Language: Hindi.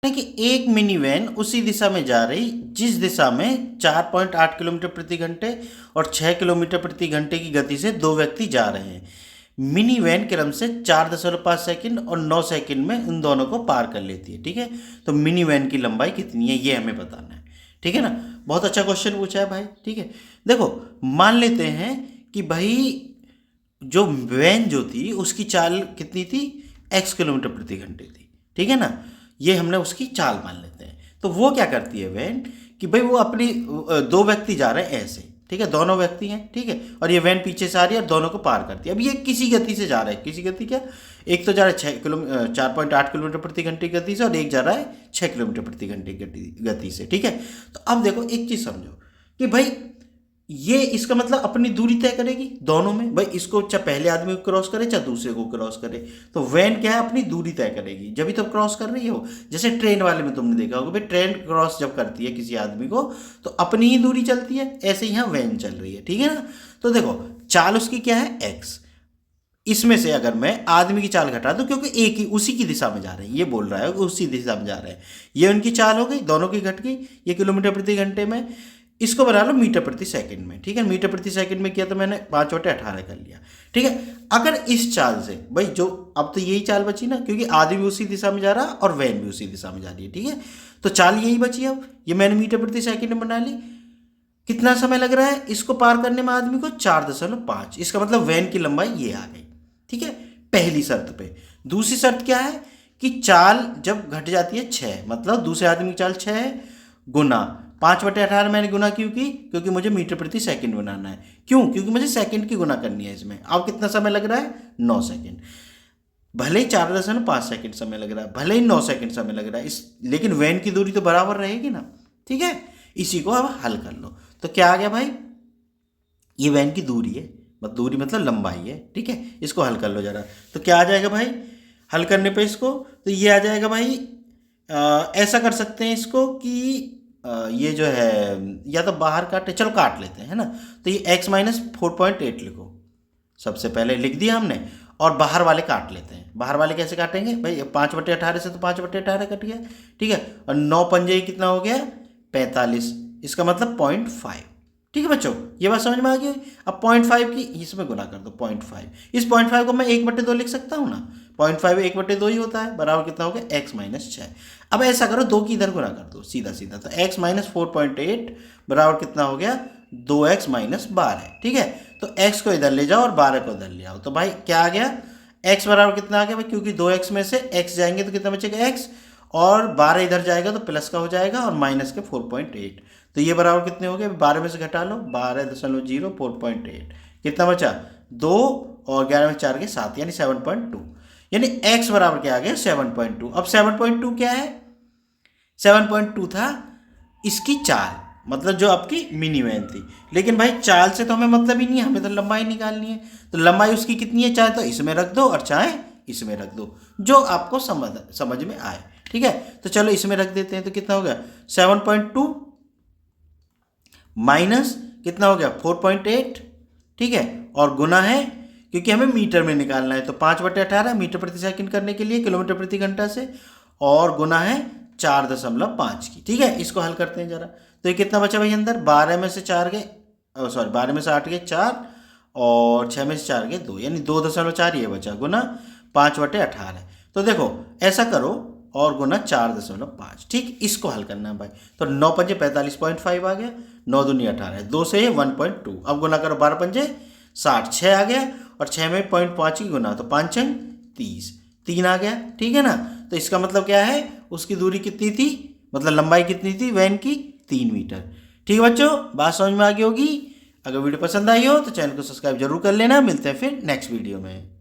कि एक मिनी वैन उसी दिशा में जा रही जिस दिशा में 4.8 किलोमीटर प्रति घंटे और 6 किलोमीटर प्रति घंटे की गति से दो व्यक्ति जा रहे हैं। मिनी वैन क्रम से 4.5 सेकंड और 9 सेकंड में उन दोनों को पार कर लेती है। ठीक है, तो मिनी वैन की लंबाई कितनी है ये हमें बताना है। ठीक है ना, बहुत अच्छा क्वेश्चन पूछा है भाई। ठीक है, देखो मान लेते हैं कि भाई जो वैन जो थी उसकी चाल कितनी थी, x किलोमीटर प्रति घंटे थी। ठीक है ना, ये हमने उसकी चाल मान लेते हैं। तो वो क्या करती है वैन कि भाई वो अपनी दो व्यक्ति जा रहे हैं ऐसे, ठीक है, दोनों व्यक्ति हैं, ठीक है, और ये वैन पीछे से आ रही है और दोनों को पार करती है। अब ये किसी गति से जा रहा है, किसी गति क्या, एक तो जा रहा है 4.8 किलोमीटर प्रति घंटे की गति से और एक जा रहा है 6 किलोमीटर प्रति घंटे की गति से। ठीक है, तो अब देखो एक चीज समझो कि भाई ये इसका मतलब अपनी दूरी तय करेगी दोनों में, भाई इसको चाहे पहले आदमी को क्रॉस करे चाहे दूसरे को क्रॉस करे, तो वैन क्या है अपनी दूरी तय करेगी जब भी तो क्रॉस कर रही हो। जैसे ट्रेन वाले में तुमने देखा होगा भाई ट्रेन क्रॉस जब करती है किसी आदमी को तो अपनी ही दूरी चलती है, ऐसे यहाँ वैन चल रही है। ठीक है ना, तो देखो चाल उसकी क्या है x, इसमें से अगर मैं आदमी की चाल घटा दूं क्योंकि एक ही उसी की दिशा में जा रहे हैं, ये बोल रहा है उसी दिशा में जा रहे हैं, ये उनकी चाल हो गई, दोनों की घट गई, ये किलोमीटर प्रति घंटे में, इसको बना लो मीटर प्रति सेकंड में। ठीक है, मीटर प्रति सेकंड में किया तो मैंने 5/18 कर लिया। ठीक है, अगर इस चाल से भाई जो अब तो यही चाल बची ना, क्योंकि आदमी भी उसी दिशा में जा रहा और वैन भी उसी दिशा में जा रही है। ठीक है, तो चाल यही बची। अब ये मैंने मीटर प्रति सेकंड में बना ली, कितना समय लग रहा है इसको पार करने में आदमी को, 4.5, इसका मतलब वैन की लंबाई ये आ गई। ठीक है, पहली शर्त पे। दूसरी शर्त क्या है कि चाल जब घट जाती है 6, मतलब दूसरे आदमी की चाल 6 है, गुना 5/18 मैंने गुना क्यों की, क्योंकि मुझे मीटर प्रति सेकंड बनाना है। क्यों, क्योंकि मुझे सेकंड की गुना करनी है इसमें। अब कितना समय लग रहा है, 9 सेकंड। भले ही 4.5 सेकंड समय लग रहा है, भले ही 9 सेकंड समय लग रहा है, लेकिन वैन की दूरी तो बराबर रहेगी ना। ठीक है, इसी को अब हल कर लो। तो क्या आ गया भाई, ये वैन की दूरी है, दूरी मतलब लंबाई है। ठीक है, इसको हल कर लो जरा, तो क्या आ जाएगा भाई हल करने पे इसको, तो ये आ जाएगा भाई ऐसा कर सकते हैं इसको कि ये जो है या तो बाहर काटे, चलो काट लेते हैं, है ना। तो ये x माइनस 4.8 लिखो, सबसे पहले लिख दिया हमने, और बाहर वाले काट लेते हैं। बाहर वाले कैसे काटेंगे भाई, 5/18 से तो 5/18 कट गया। ठीक है, और 9 पंजे कितना हो गया, 45, इसका मतलब 0.5। ठीक है बच्चों, ये बात समझ में आ गई। अब 0.5 की इसमें गुना कर दो, 0.5, इस 0.5 को मैं 1/2 लिख सकता हूँ ना, 0.5 1/2 ही होता है, बराबर कितना हो गया, x माइनस 6। अब ऐसा करो 2 की इधर गुना कर दो सीधा सीधा, तो x माइनस 4.8 बराबर कितना हो गया, 2x माइनस 12। ठीक है, तो x को इधर ले जाओ और 12 को इधर ले आओ, तो भाई क्या आ गया, x बराबर कितना आ गया भाई, क्योंकि 2x में से x जाएंगे तो कितना बचेगा x, और 12 इधर जाएगा तो प्लस का हो जाएगा और माइनस के 4.8, तो ये बराबर कितने हो गए, 12 में से घटा लो, 12.0 4.8, कितना बचा 2, और 11 में 4 के 7, यानी 7.2, यानी x बराबर क्या आ गया, 7.2। अब 7.2 क्या है, 7.2 था इसकी चाल, मतलब जो आपकी मिनी वैन थी। लेकिन भाई चाल से तो हमें मतलब ही नहीं है, हमें तो लंबाई निकालनी है, तो लंबाई उसकी कितनी है, चाहे तो इसमें रख दो और चाहे इसमें रख दो, जो आपको समझ में आए। ठीक है, तो चलो इसमें रख देते हैं, तो कितना हो गया 7.2 माइनस कितना हो गया 4.8। ठीक है, और गुना है क्योंकि हमें मीटर में निकालना है, तो 5/18 मीटर प्रति सेकंड करने के लिए किलोमीटर प्रति घंटा से, और गुना है 4.5 की। ठीक है, इसको हल करते हैं जरा, तो ये कितना बचा भाई अंदर, 12 में से 4 गए, सॉरी 12 में से 8 गए 4, और 6 में से 4 गए 2, यानी 2.4 ये बचा, गुना 5/18। तो देखो ऐसा करो और गुना 4.5। ठीक, इसको हल करना है भाई, तो 9 पंजे 45.5 आ गया, 9 दूनी 18, 2 से 1.2, अब गुना करो 12 पंजे 60, 6 आ गया, और 6 में 0.5 की गुना, तो 5 30, 3 आ गया। ठीक है ना, तो इसका मतलब क्या है, उसकी दूरी कितनी थी, मतलब लंबाई कितनी थी वैन की, 3 मीटर। ठीक है बच्चों, बात समझ में आ गई होगी। अगर वीडियो पसंद आई हो तो चैनल को सब्सक्राइब जरूर कर लेना। मिलते हैं फिर नेक्स्ट वीडियो में।